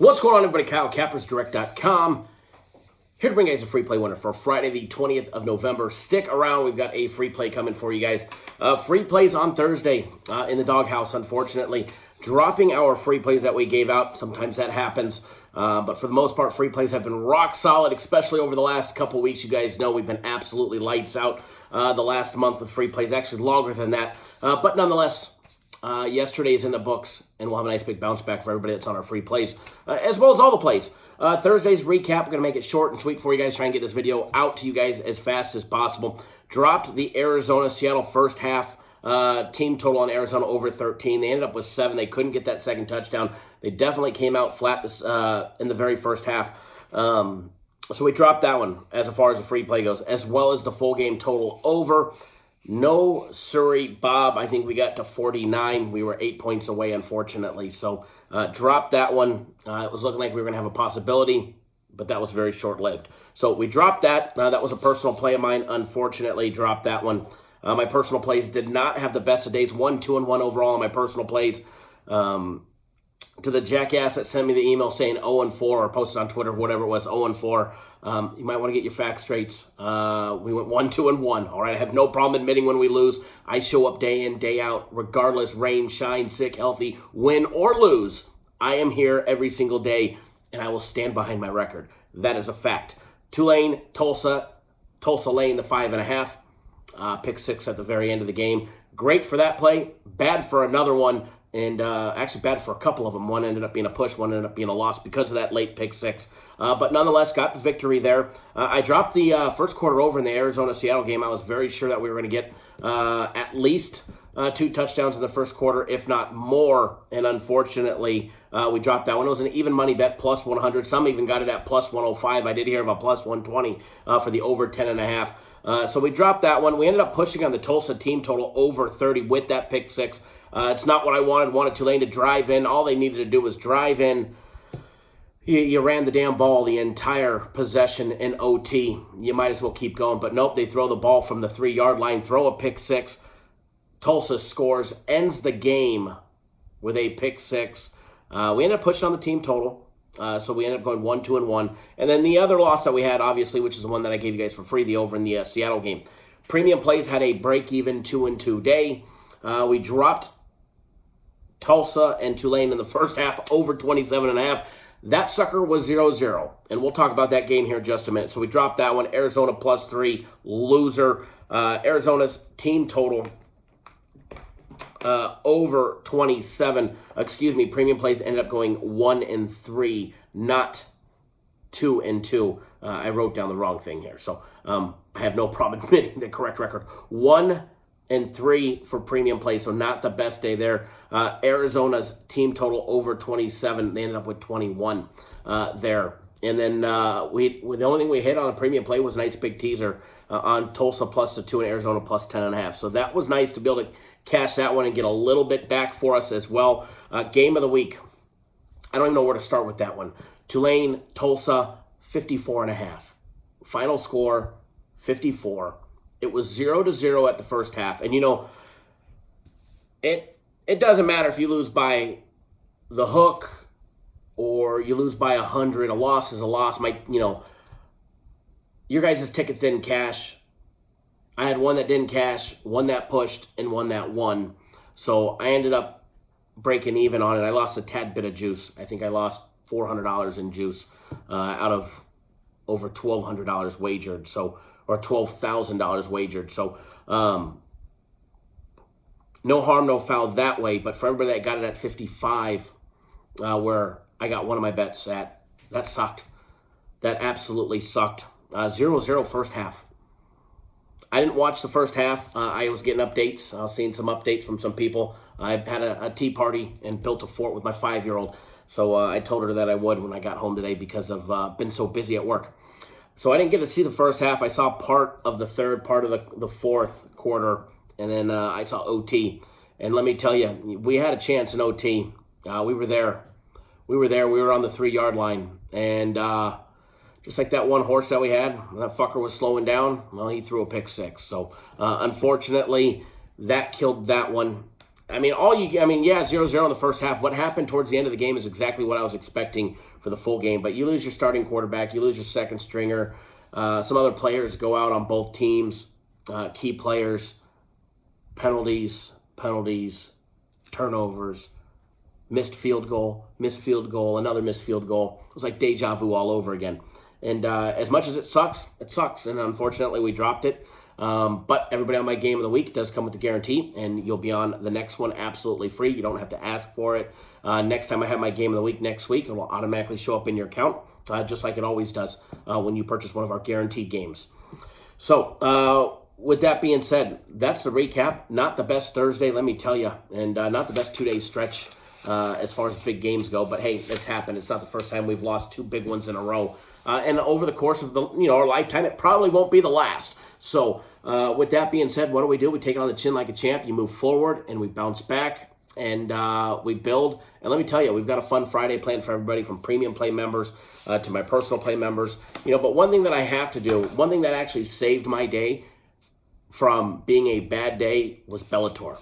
What's going on, everybody? Kyle, CappersDirect.com. Here to bring you guys a free play winner for Friday, the 20th of November. Stick around. We've got a free play coming for you guys. Free plays on Thursday in the doghouse, unfortunately. Dropping our free plays that we gave out. Sometimes that happens. But for the most part, free plays have been rock solid, especially over the last couple weeks. You guys know we've been absolutely lights out the last month with free plays. Actually, longer than that. But nonetheless, yesterday's in the books, and we'll have a nice big bounce back for everybody that's on our free plays, as well as all the plays. Thursday's recap, we're going to make it short and sweet for you guys, try and get this video out to you guys as fast as possible. Dropped the Arizona-Seattle first half team total on Arizona over 13. They ended up with 7. They couldn't get that second touchdown. They definitely came out flat this, in the very first half. So we dropped that one as far as the free play goes, as well as the full game total over. No Surrey Bob. I think we got to 49. We were 8 points away, unfortunately. So dropped that one. It was looking like we were going to have a possibility, but that was very short-lived. So we dropped that. That was a personal play of mine. Unfortunately, dropped that one. My personal plays did not have the best of days. 1, 2, and 1 overall on my personal plays. To the jackass that sent me the email saying 0-4 or posted on Twitter, whatever it was, 0-4. You might want to get your facts straight. We went 1, 2, and 1. All right, I have no problem admitting when we lose. I show up day in, day out, regardless, rain, shine, sick, healthy, win or lose. I am here every single day, and I will stand behind my record. That is a fact. Tulane, Tulsa Lane, the 5.5. Pick 6 at the very end of the game. Great for that play. Bad for another one. And actually bad for a couple of them. One ended up being a push, one ended up being a loss because of that late pick 6. But nonetheless, got the victory there. I dropped the first quarter over in the Arizona-Seattle game. I was very sure that we were going to get at least 2 touchdowns in the first quarter, if not more. And unfortunately, we dropped that one. It was an even money bet, plus 100. Some even got it at plus 105. I did hear of a plus 120 for the over 10.5. So we dropped that one. We ended up pushing on the Tulsa team total over 30 with that pick 6. It's not what I wanted. Wanted Tulane to drive in. All they needed to do was drive in. You ran the damn ball the entire possession in OT. You might as well keep going. But nope, they throw the ball from the 3-yard line, throw a pick 6. Tulsa scores, ends the game with a pick 6. We ended up pushing on the team total. So we ended up going 1, 2, and 1. And then the other loss that we had, obviously, which is the one that I gave you guys for free, the over in the Seattle game. Premium Plays had a break-even 2-2 day. We dropped Tulsa and Tulane in the first half over 27.5. That sucker was 0-0, and we'll talk about that game here in just a minute. So we dropped that one. Arizona plus 3, loser. Arizona's team total over 27. Premium Plays ended up going 1-3, not 2-2. I wrote down the wrong thing here, so I have no problem admitting the correct record. 1-3 for Premium Play, so not the best day there. Arizona's team total over 27. They ended up with 21 there. And then the only thing we hit on a Premium Play was a nice big teaser on Tulsa plus the 2 and Arizona plus 10.5. So that was nice to be able to cash that one and get a little bit back for us as well. Game of the week. I don't even know where to start with that one. Tulane, Tulsa, 54.5. Final score, 54. It was 0-0 at the first half. And, you know, it doesn't matter if you lose by the hook or you lose by 100. A loss is a loss. Your guys' tickets didn't cash. I had one that didn't cash, one that pushed, and one that won. So I ended up breaking even on it. I lost a tad bit of juice. I think I lost $400 in juice out of over $1,200 wagered. So, or $12,000 wagered. So, no harm, no foul that way. But for everybody that got it at 55, where I got one of my bets at, that sucked. That absolutely sucked. 0-0 first half. I didn't watch the first half. I was getting updates. I was seeing some updates from some people. I had a tea party and built a fort with my 5-year-old. So I told her that I would when I got home today because I've been so busy at work. So I didn't get to see the first half. I saw part of the third, part of the fourth quarter, and then I saw OT. And let me tell you, we had a chance in OT. We were there. We were on the 3-yard line. And just like that one horse that we had, that fucker was slowing down. Well, he threw a pick 6. So unfortunately, that killed that one. 0-0 in the first half. What happened towards the end of the game is exactly what I was expecting for the full game. But you lose your starting quarterback, you lose your second stringer. Some other players go out on both teams, key players, penalties, turnovers, missed field goal, another missed field goal. It was like deja vu all over again. And as much as it sucks. And unfortunately, we dropped it. But everybody on my game of the week does come with a guarantee, and you'll be on the next one absolutely free. You don't have to ask for it. Next time I have my game of the week next week, it will automatically show up in your account, just like it always does when you purchase one of our guaranteed games. So with that being said, that's the recap. Not the best Thursday, let me tell you, and not the best 2-day stretch as far as big games go. But hey, it's happened. It's not the first time we've lost 2 big ones in a row. And over the course of our lifetime, it probably won't be the last. So with that being said, what do? We take it on the chin like a champ. You move forward, and we bounce back, and we build. And let me tell you, we've got a fun Friday planned for everybody, from premium play members to my personal play members. But one thing that I have to do, one thing that actually saved my day from being a bad day, was Bellator.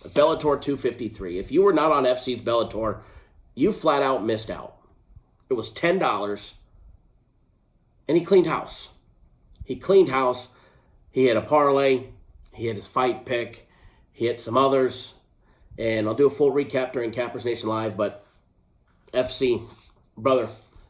Bellator 253. If you were not on FC's Bellator, you flat out missed out. It was $10, and he cleaned house. He had a parlay, he had his fight pick, he hit some others, and I'll do a full recap during Cappers Nation Live. But FC, brother,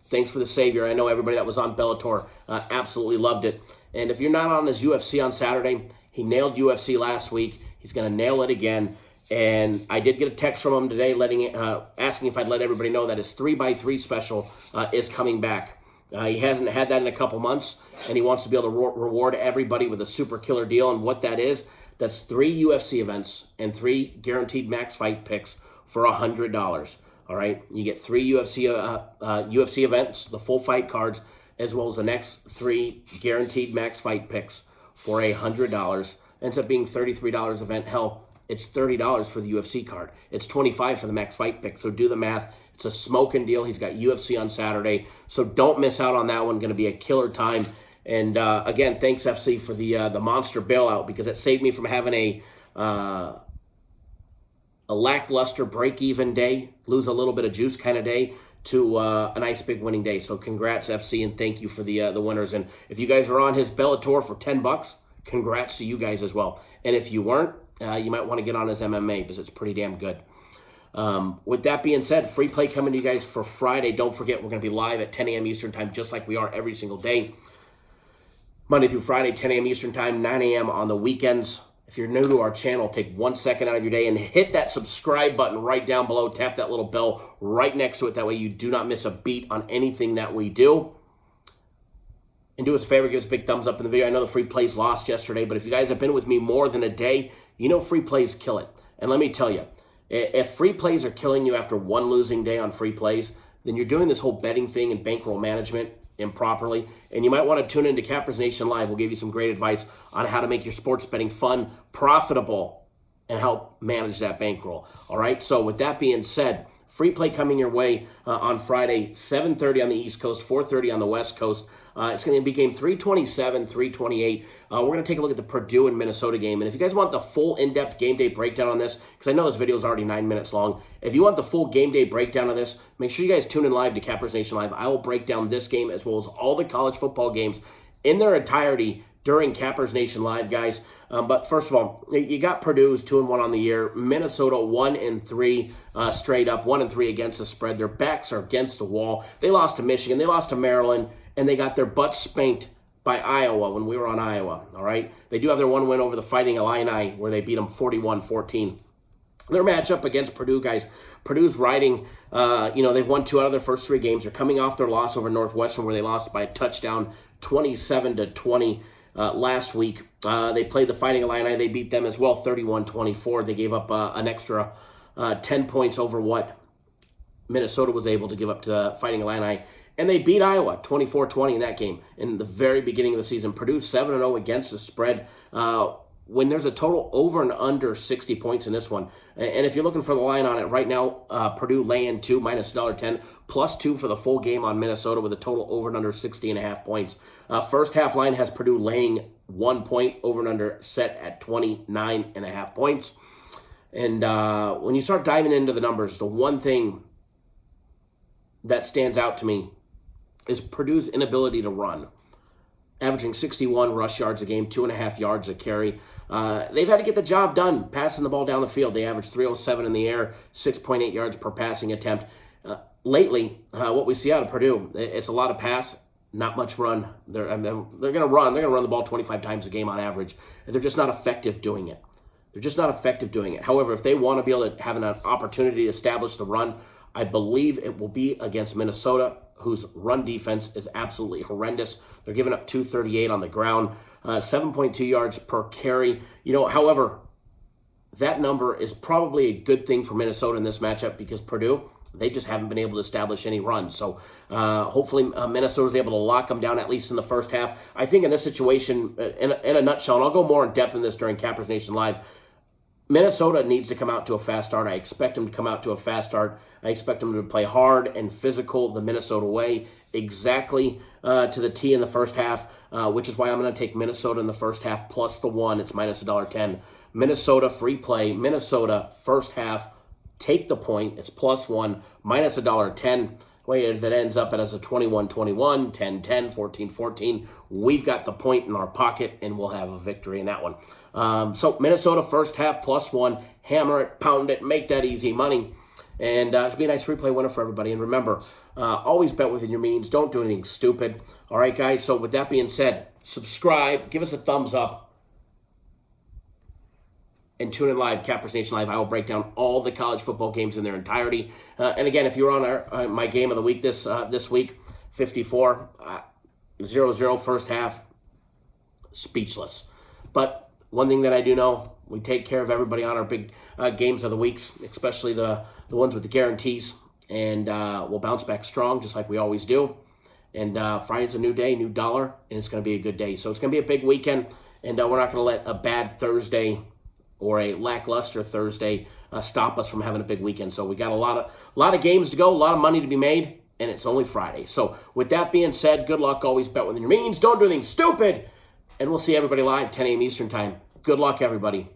thanks for the savior. I know everybody that was on Bellator absolutely loved it. And if you're not on his UFC on Saturday, he nailed UFC last week. He's going to nail it again. And I did get a text from him today asking if I'd let everybody know that his 3x3 special is coming back. He hasn't had that in a couple months, and he wants to be able to reward everybody with a super killer deal. And what that is, that's 3 UFC events and 3 guaranteed max fight picks for $100. All right, you get 3 UFC events, the full fight cards, as well as the next 3 guaranteed max fight picks for $100. Ends up being $33 event. Hell, it's $30 for the UFC card. It's $25 for the max fight pick. So do the math. It's a smoking deal. He's got UFC on Saturday, so don't miss out on that one. Going to be a killer time. And again, thanks FC for the monster bailout, because it saved me from having a lackluster break-even day, lose a little bit of juice kind of day, to a nice big winning day. So congrats FC, and thank you for the winners. And if you guys are on his Bellator for $10, congrats to you guys as well. And if you weren't, you might want to get on his MMA, because it's pretty damn good. With that being said, free play coming to you guys for Friday. Don't forget, we're going to be live at 10 a.m. Eastern time, just like we are every single day. Monday through Friday, 10 a.m. Eastern time, 9 a.m. on the weekends. If you're new to our channel, take 1 second out of your day and hit that subscribe button right down below. Tap that little bell right next to it. That way you do not miss a beat on anything that we do. And do us a favor, give us a big thumbs up in the video. I know the free plays lost yesterday, but if you guys have been with me more than a day, you know free plays kill it. And let me tell you, if free plays are killing you after one losing day on free plays, then you're doing this whole betting thing and bankroll management improperly. And you might want to tune into Cappers Nation Live. We'll give you some great advice on how to make your sports betting fun, profitable, and help manage that bankroll. All right, so with that being said, free play coming your way on Friday, 7:30 on the East Coast, 4:30 on the West Coast. It's going to be game 327, 328. We're going to take a look at the Purdue and Minnesota game. And if you guys want the full in-depth game day breakdown on this, because I know this video is already 9 minutes long, if you want the full game day breakdown of this, make sure you guys tune in live to Cappers Nation Live. I will break down this game as well as all the college football games in their entirety during Cappers Nation Live, guys. But first of all, you got Purdue's 2-1 on the year. Minnesota 1-3 straight up, 1-3 against the spread. Their backs are against the wall. They lost to Michigan. They lost to Maryland. And they got their butts spanked by Iowa when we were on Iowa, all right? They do have their one win over the Fighting Illini, where they beat them 41-14. Their matchup against Purdue, guys, Purdue's riding, they've won 2 out of their first 3 games. They're coming off their loss over Northwestern, where they lost by a touchdown, 27-20 last week. They played the Fighting Illini. They beat them as well, 31-24. They gave up an extra 10 points over what Minnesota was able to give up to the Fighting Illini. And they beat Iowa 24-20 in that game in the very beginning of the season. Purdue 7-0 against the spread when there's a total over and under 60 points in this one. And if you're looking for the line on it right now, Purdue laying 2 minus $1.10, plus 2 for the full game on Minnesota with a total over and under 60.5 points. First half line has Purdue laying 1 point, over and under set at 29.5 points. And when you start diving into the numbers, the one thing that stands out to me is Purdue's inability to run. Averaging 61 rush yards a game, 2.5 yards a carry. They've had to get the job done, passing the ball down the field. They average 307 in the air, 6.8 yards per passing attempt. Lately, what we see out of Purdue, it's a lot of pass, not much run. They're going to run. They're going to run the ball 25 times a game on average. And they're just not effective doing it. However, if they want to be able to have an opportunity to establish the run, I believe it will be against Minnesota, whose run defense is absolutely horrendous. They're giving up 238 on the ground, 7.2 yards per carry. However, that number is probably a good thing for Minnesota in this matchup because Purdue, they just haven't been able to establish any runs. So hopefully Minnesota's able to lock them down at least in the first half. I think in this situation, in a nutshell, and I'll go more in depth in this during Cappers Nation Live, Minnesota needs to come out to a fast start. I expect them to come out to a fast start. I expect them to play hard and physical the Minnesota way, exactly to the T in the first half, which is why I'm going to take Minnesota in the first half plus the 1. It's minus $1.10. Minnesota free play. Minnesota first half. Take the point. It's plus 1, minus $1.10. Wait, if it ends up as a 21-21, 10-10, 14-14, we've got the point in our pocket, and we'll have a victory in that one. So Minnesota first half plus 1. Hammer it, pound it, make that easy money. And it'll be a nice free play winner for everybody. And remember, always bet within your means. Don't do anything stupid. All right, guys? So with that being said, subscribe. Give us a thumbs up. And tune in live, Cappers Nation Live. I will break down all the college football games in their entirety. And again, if you're on my game of the week this week, 54, 0-0 first half, speechless. But one thing that I do know, we take care of everybody on our big games of the weeks, especially the ones with the guarantees. And we'll bounce back strong, just like we always do. And Friday's a new day, new dollar, and it's going to be a good day. So it's going to be a big weekend, and we're not going to let a bad Thursday or a lackluster Thursday stop us from having a big weekend. So we got a lot of games to go, a lot of money to be made, and it's only Friday. So with that being said, good luck. Always bet within your means. Don't do anything stupid. And we'll see everybody live, 10 a.m. Eastern time. Good luck, everybody.